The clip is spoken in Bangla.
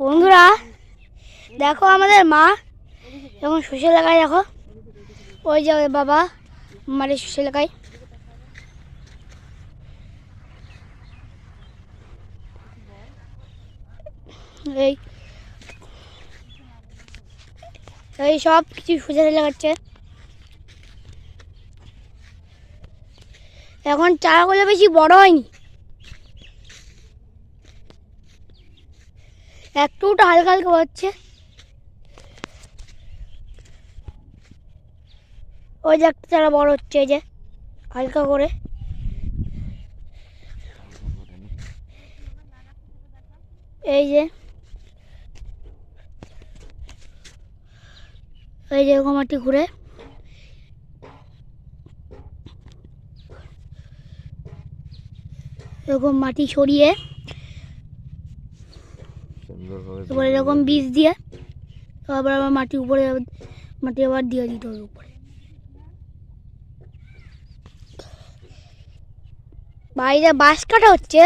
বন্ধুরা দেখো আমাদের মা যখন সর্ষে লাগায়, দেখো ওই যে বাবা মারে সর্ষে লাগায়। এই এই সব কিছু সর্ষে লাগাচ্ছে। এখন চারাগুলো বেশি বড় হয়নি, একটু হালকা হালকা হচ্ছে। ওই যে একটা চারা বড় হচ্ছে, এই যে হালকা করে। এই যে এই যে এরকম মাটি ঘুরে এরকম মাটি ছড়িয়ে এবার এরকম বীজ দিয়ে তারপর আবার মাটি উপরে মাটি আবার দিয়ে দিতে হবে উপরে। বাইরে বাঁশ কাটা হচ্ছে।